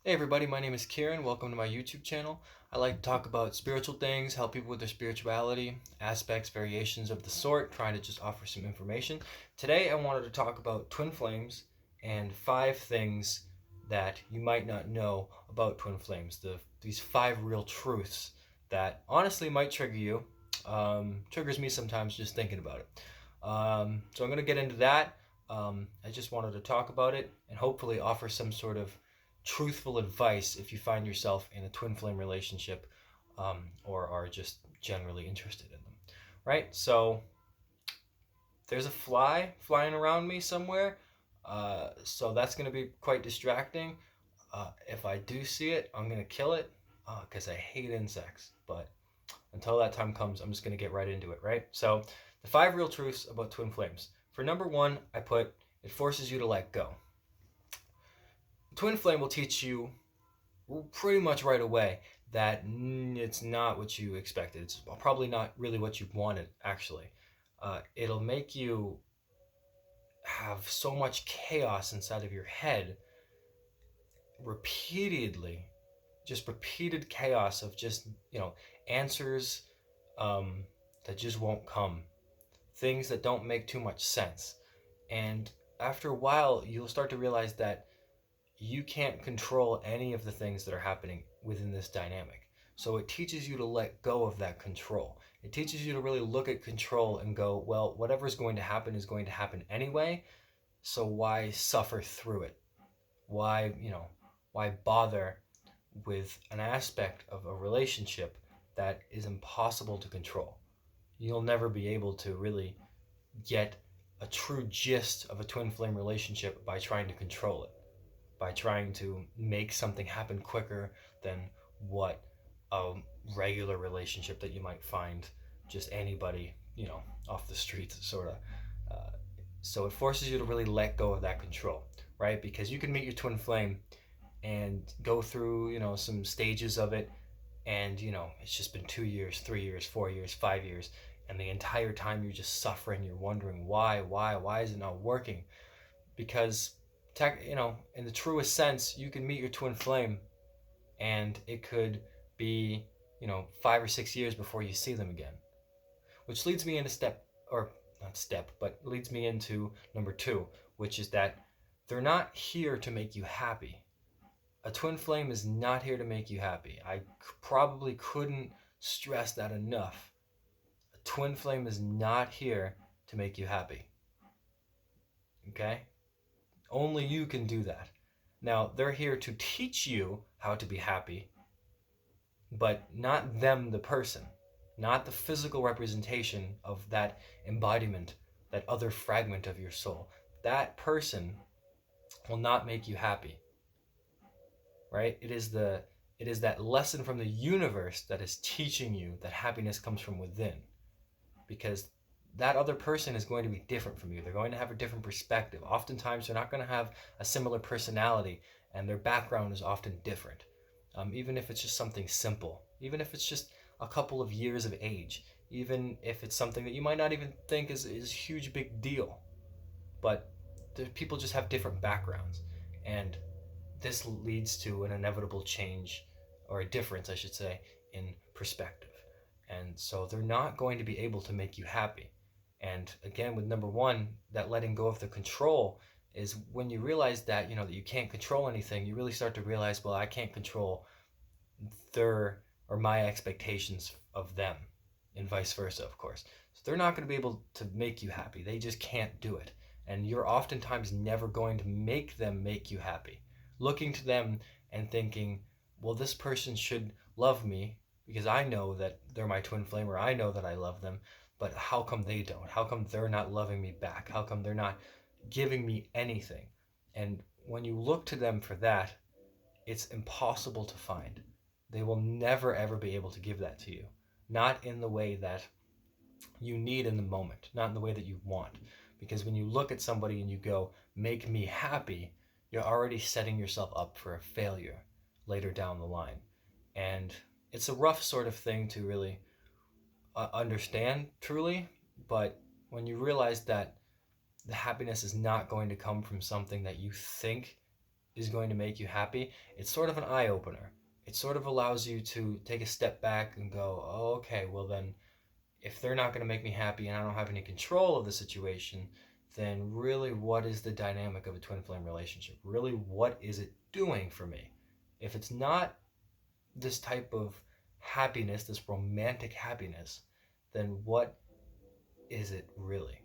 Hey everybody, my name is Kieran. Welcome to my YouTube channel. I like to talk about spiritual things, help people with their spirituality, aspects, variations of the sort, trying to just offer some information. Today I wanted to talk about twin flames and 5 things that you might not know about twin flames. These 5 real truths that honestly might trigger you. Triggers me sometimes just thinking about it. So I'm going to get into that. I just wanted to talk about it and hopefully offer some sort of truthful advice if you find yourself in a twin flame relationship, or are just generally interested in them. Right? So there's a fly flying around me somewhere, so that's going to be quite distracting. If I do see it, I'm going to kill it because I hate insects. But until that time comes, I'm just going to get right into it, right? So the 5 real truths about twin flames. For number 1, I put it forces you to let go. Twin flame will teach you pretty much right away that it's not what you expected. It's probably not really what you wanted, actually. It'll make you have so much chaos inside of your head repeatedly, just repeated chaos of just, answers um, that just won't come, things that don't make too much sense. And after a while, you'll start to realize that you can't control any of the things that are happening within this dynamic. So it teaches you to let go of that control. It teaches you to really look at control and go, well, whatever's going to happen is going to happen anyway. So why suffer through it? Why bother with an aspect of a relationship that is impossible to control? You'll never be able to really get a true gist of a twin flame relationship by trying to control it, by trying to make something happen quicker than what a regular relationship that you might find just anybody, off the streets, sort of. Uh, so it forces you to really let go of that control, right? Because you can meet your twin flame and go through, some stages of it, and it's just been 2 years, 3 years, 4 years, 5 years, and the entire time you're just suffering. You're wondering why is it not working? Because in the truest sense, you can meet your twin flame and it could be, 5 or 6 years before you see them again. Which leads me into leads me into number 2, which is that they're not here to make you happy. A twin flame is not here to make you happy. I probably couldn't stress that enough. A twin flame is not here to make you happy. Okay? Only you can do that. Now, they're here to teach you how to be happy, but not them, the person, not the physical representation of that embodiment, that other fragment of your soul. That person will not make you happy, right? It is that lesson from the universe that is teaching you that happiness comes from within, because that other person is going to be different from you. They're going to have a different perspective. Oftentimes, they're not going to have a similar personality, and their background is often different. Even if it's just something simple, even if it's just a couple of years of age, even if it's something that you might not even think is a huge big deal. But people just have different backgrounds, and this leads to an inevitable change, or a difference, I should say, in perspective. And so they're not going to be able to make you happy. And again, with number 1, that letting go of the control is when you realize that, that you can't control anything, you really start to realize, well, I can't control their or my expectations of them, and vice versa, of course. So they're not going to be able to make you happy. They just can't do it. And you're oftentimes never going to make them make you happy. Looking to them and thinking, well, this person should love me because I know that they're my twin flame, or I know that I love them, but how come they don't? How come they're not loving me back? How come they're not giving me anything? And when you look to them for that, it's impossible to find. They will never ever be able to give that to you. Not in the way that you need in the moment, not in the way that you want. Because when you look at somebody and you go, make me happy, you're already setting yourself up for a failure later down the line. And it's a rough sort of thing to really understand truly, but when you realize that the happiness is not going to come from something that you think is going to make you happy, it's sort of an eye opener. It sort of allows you to take a step back and go, oh, okay, well then, if they're not going to make me happy and I don't have any control of the situation, then really what is the dynamic of a twin flame relationship? Really, what is it doing for me? If it's not this type of happiness, this romantic happiness, then what is it really?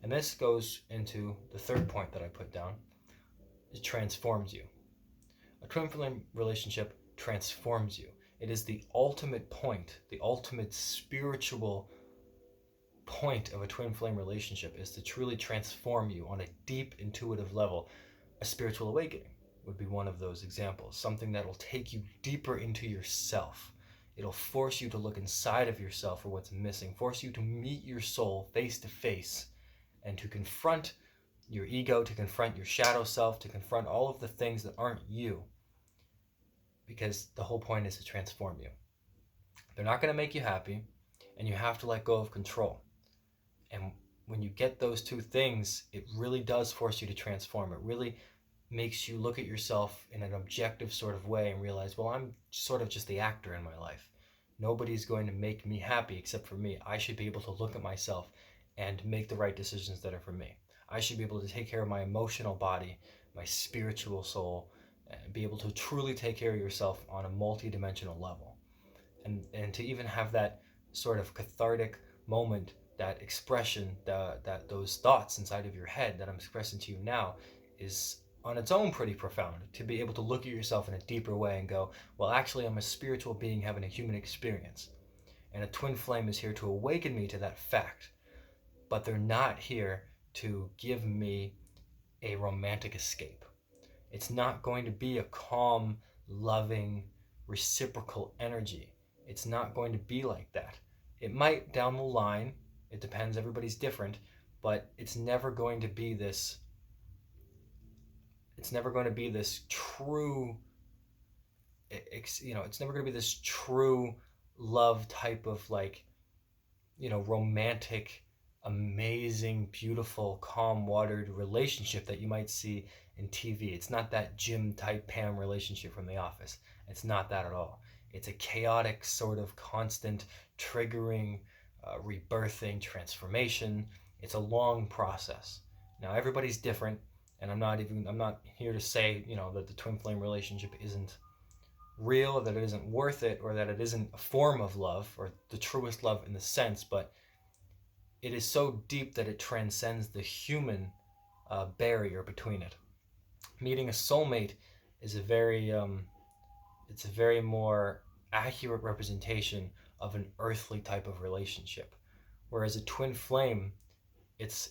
And this goes into the third point that I put down. It transforms you. A twin flame relationship transforms you. It is the ultimate point, the ultimate spiritual point of a twin flame relationship is to truly transform you on a deep intuitive level. A spiritual awakening would be one of those examples, something that will take you deeper into yourself. It'll force you to look inside of yourself for what's missing, force you to meet your soul face to face, and to confront your ego, to confront your shadow self, to confront all of the things that aren't you, because the whole point is to transform you. They're not going to make you happy, and you have to let go of control. And when you get those two things, it really does force you to transform. It really makes you look at yourself in an objective sort of way and realize, well, I'm sort of just the actor in my life. Nobody's going to make me happy except for me. I should be able to look at myself and make the right decisions that are for me. I should be able to take care of my emotional body, my spiritual soul, and be able to truly take care of yourself on a multi-dimensional level. And to even have that sort of cathartic moment, that expression, that those thoughts inside of your head that I'm expressing to you now is on its own pretty profound. To be able to look at yourself in a deeper way and go, well, actually, I'm a spiritual being having a human experience. And a twin flame is here to awaken me to that fact. But they're not here to give me a romantic escape. It's not going to be a calm, loving, reciprocal energy. It's not going to be like that. It might down the line, it depends, everybody's different, but it's never going to be this true, it's never going to be this true love type of romantic, amazing, beautiful, calm-watered relationship that you might see in TV. It's not that Jim type Pam relationship from The Office. It's not that at all. It's a chaotic sort of constant triggering, rebirthing, transformation. It's a long process. Now everybody's different, and I'm not here to say, that the twin flame relationship isn't real, that it isn't worth it, or that it isn't a form of love, or the truest love in the sense, but it is so deep that it transcends the human barrier between it. Meeting a soulmate is a very more accurate representation of an earthly type of relationship, whereas a twin flame, it's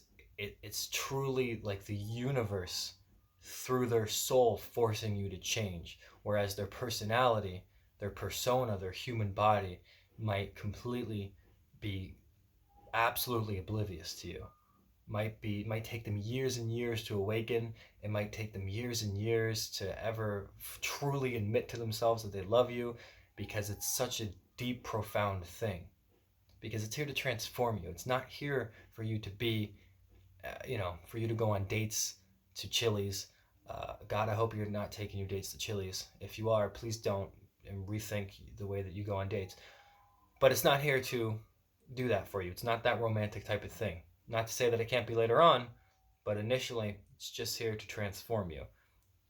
truly like the universe through their soul forcing you to change, whereas their personality, their persona, their human body might completely be absolutely oblivious to you. Might take them years and years to awaken. It might take them years and years to ever truly admit to themselves that they love you, because it's such a deep, profound thing. Because it's here to transform you. It's not here for you to be, for you to go on dates to Chili's. God, I hope you're not taking your dates to Chili's. If you are, please don't, and rethink the way that you go on dates. But it's not here to do that for you. It's not that romantic type of thing. Not to say that it can't be later on, but initially it's just here to transform you.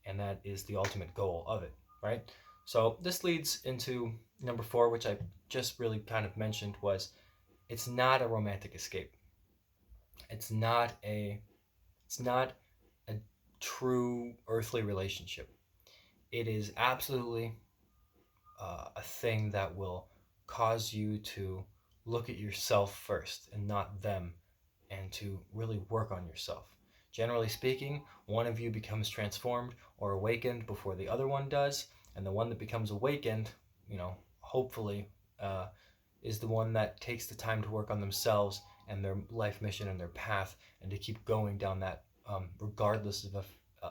And that is the ultimate goal of it, right? So this leads into number 4, which I just really kind of mentioned, was it's not a romantic escape. It's not a true earthly relationship. It is absolutely a thing that will cause you to look at yourself first and not them, and to really work on yourself. Generally speaking, one of you becomes transformed or awakened before the other one does, and the one that becomes awakened, hopefully, is the one that takes the time to work on themselves and their life mission and their path, and to keep going down that, regardless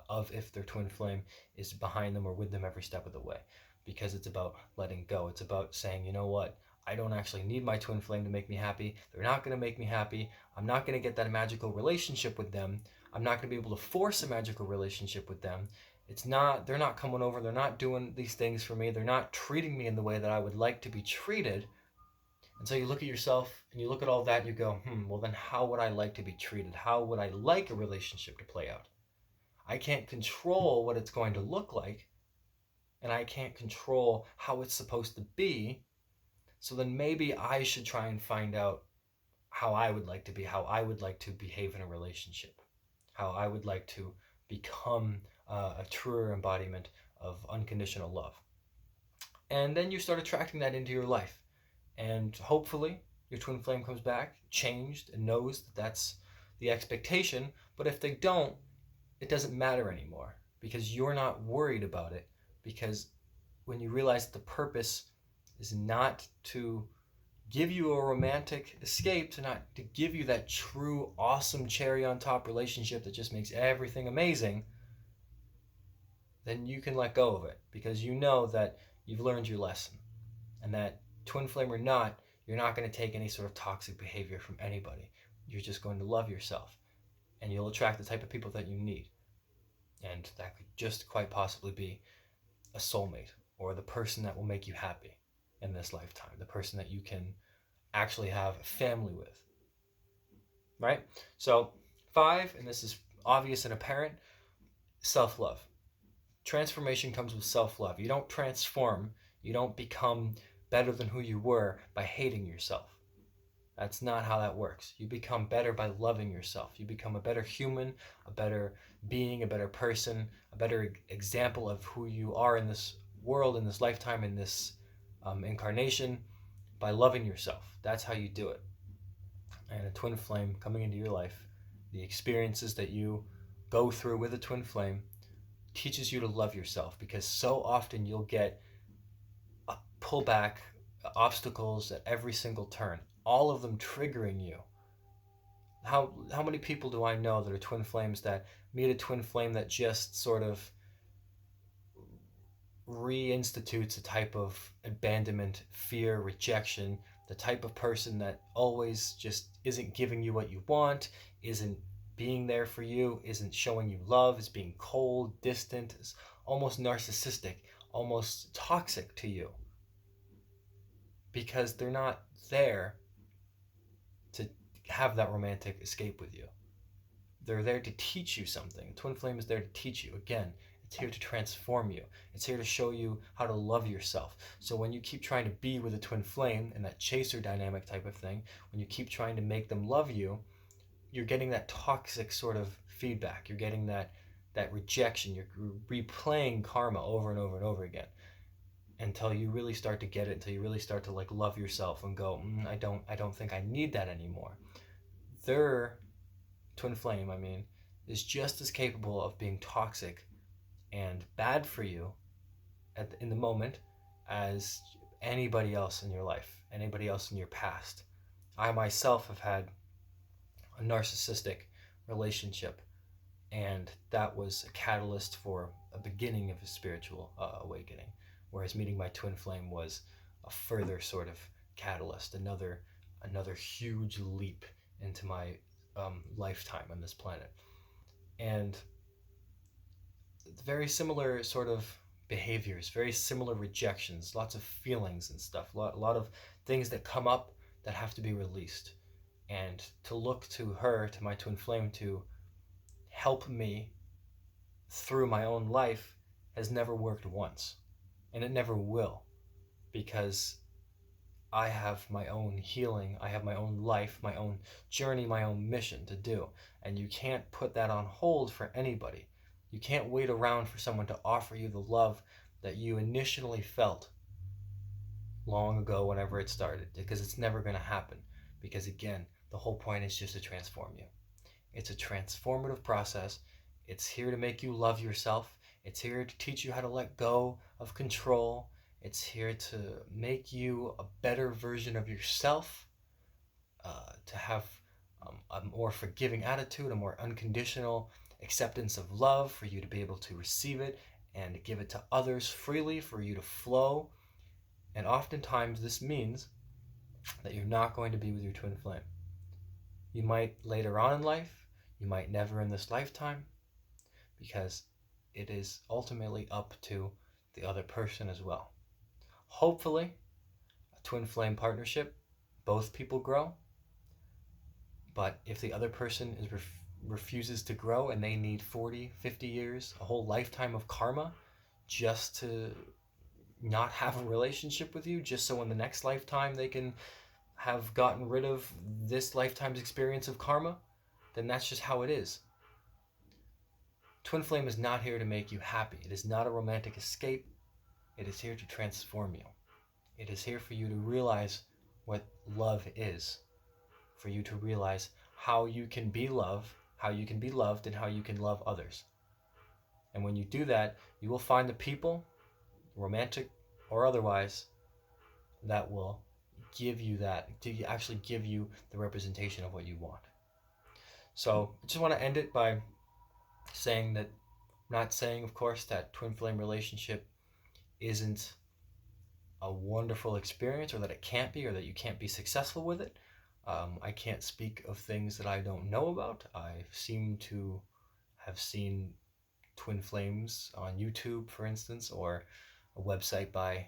of if their twin flame is behind them or with them every step of the way. Because it's about letting go. It's about saying, you know what? I don't actually need my twin flame to make me happy. They're not going to make me happy. I'm not going to get that magical relationship with them. I'm not going to be able to force a magical relationship with them. They're not coming over, they're not doing these things for me, they're not treating me in the way that I would like to be treated. And so you look at yourself and you look at all that and you go, well, then how would I like to be treated? How would I like a relationship to play out? I can't control what it's going to look like, and I can't control how it's supposed to be. So then maybe I should try and find out how I would like to be, how I would like to behave in a relationship, how I would like to become a truer embodiment of unconditional love. And then you start attracting that into your life. And hopefully your twin flame comes back changed and knows that that's the expectation. But if they don't, it doesn't matter anymore because you're not worried about it. Because when you realize that the purpose is not to give you a romantic escape, to not to give you that true awesome cherry on top relationship that just makes everything amazing, then you can let go of it because you know that you've learned your lesson, and that twin flame or not, you're not going to take any sort of toxic behavior from anybody. You're just going to love yourself, and you'll attract the type of people that you need. And that could just quite possibly be a soulmate or the person that will make you happy in this lifetime, the person that you can actually have a family with. Right? So, 5, and this is obvious and apparent, self love. Transformation comes with self love. You don't transform, you don't become better than who you were by hating yourself. That's not how that works. You become better by loving yourself. You become a better human, a better being, a better person, a better example of who you are in this world, in this lifetime, in this incarnation, by loving yourself. That's how you do it. And a twin flame coming into your life, the experiences that you go through with a twin flame, teaches you to love yourself, because so often you'll get a pullback, obstacles at every single turn, all of them triggering you. How many people do I know that are twin flames that meet a twin flame that just sort of reinstitutes a type of abandonment, fear, rejection, the type of person that always just isn't giving you what you want, isn't being there for you, isn't showing you love, is being cold, distant, is almost narcissistic, almost toxic to you, because they're not there to have that romantic escape with you. They're there to teach you something. Twin flame is there to teach you. Again, it's here to transform you. It's here to show you how to love yourself. So when you keep trying to be with a twin flame and that chaser dynamic type of thing, when you keep trying to make them love you, you're getting that toxic sort of feedback. You're getting that rejection. You're replaying karma over and over and over again until you really start to get it, until you really start to like love yourself and go, I don't think I need that anymore. Their twin flame, is just as capable of being toxic and bad for you in the moment as anybody else in your life, anybody else in your past. I myself have had a narcissistic relationship, and that was a catalyst for a beginning of a spiritual awakening, whereas meeting my twin flame was a further sort of catalyst, another huge leap into my lifetime on this planet. And very similar sort of behaviors, very similar rejections, lots of feelings and stuff, a lot of things that come up that have to be released. And to look to her, to my twin flame, to help me through my own life has never worked once. And it never will, because I have my own healing, I have my own life, my own journey, my own mission to do. And you can't put that on hold for anybody. You can't wait around for someone to offer you the love that you initially felt long ago, whenever it started, because it's never going to happen. Because again, the whole point is just to transform you. It's a transformative process. It's here to make you love yourself. It's here to teach you how to let go of control. It's here to make you a better version of yourself, to have a more forgiving attitude, a more unconditional acceptance of love, for you to be able to receive it and give it to others freely, for you to flow. And oftentimes this means that you're not going to be with your twin flame. You might later on in life, you might never in this lifetime, because it is ultimately up to the other person as well. Hopefully, a twin flame partnership, both people grow, but if the other person refuses to grow and they need 40, 50 years, a whole lifetime of karma just to not have a relationship with you, just so in the next lifetime they can have gotten rid of this lifetime's experience of karma, then that's just how it is. Twin flame is not here to make you happy. It is not a romantic escape. It is here to transform you. It is here for you to realize what love is, for you to realize how you can be loved, and how you can love others. And when you do that, you will find the people, romantic or otherwise, that will give you that, to actually give you the representation of what you want. So I just want to end it by saying that, not saying, of course, that twin flame relationship isn't a wonderful experience, or that it can't be, or that you can't be successful with it. I can't speak of things that I don't know about. I seem to have seen twin flames on YouTube, for instance, or a website by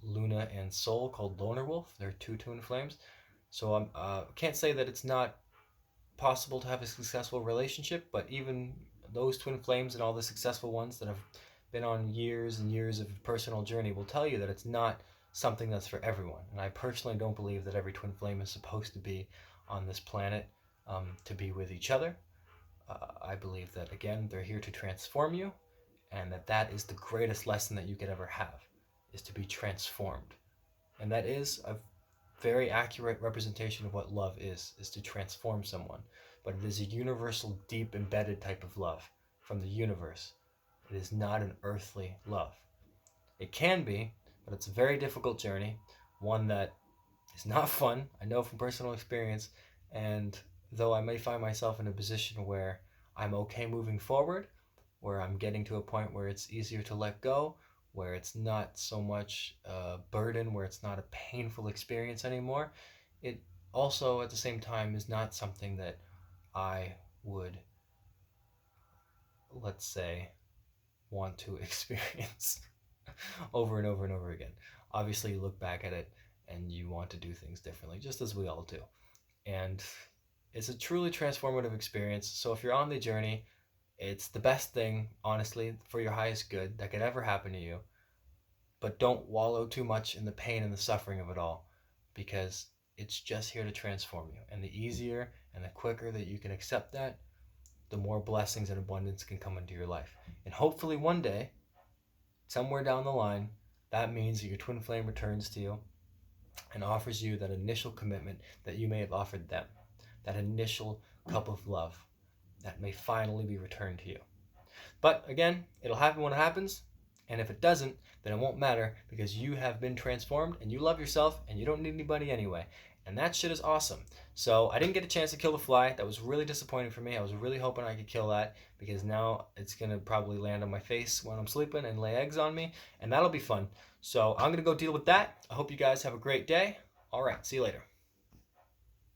Luna and Soul called Loner Wolf. They're two twin flames. So I can't say that it's not possible to have a successful relationship, but even those twin flames and all the successful ones that have been on years and years of personal journey will tell you that it's not something that's for everyone. And I personally don't believe that every twin flame is supposed to be on this planet to be with each other. I believe that, again, they're here to transform you, and that is the greatest lesson that you could ever have, is to be transformed. And that is a very accurate representation of what love is to transform someone. But it is a universal, deep, embedded type of love from the universe. It is not an earthly love. It can be, but it's a very difficult journey, one that is not fun. I know from personal experience, and though I may find myself in a position where I'm okay moving forward, where I'm getting to a point where it's easier to let go, where it's not so much a burden, where it's not a painful experience anymore, it also at the same time is not something that I would, let's say, want to experience over and over and over again. Obviously, you look back at it and you want to do things differently, just as we all do. And it's a truly transformative experience. So if you're on the journey, it's the best thing, honestly, for your highest good that could ever happen to you. But don't wallow too much in the pain and the suffering of it all, because it's just here to transform you. And the easier and the quicker that you can accept that, the more blessings and abundance can come into your life. And hopefully one day, somewhere down the line, that means that your twin flame returns to you and offers you that initial commitment that you may have offered them, that initial cup of love that may finally be returned to you. But again, it'll happen when it happens, and if it doesn't, then it won't matter, because you have been transformed and you love yourself and you don't need anybody anyway. And that shit is awesome. So I didn't get a chance to kill the fly. That was really disappointing for me. I was really hoping I could kill that, because now it's going to probably land on my face when I'm sleeping and lay eggs on me, and that'll be fun. So I'm going to go deal with that. I hope you guys have a great day. All right, see you later.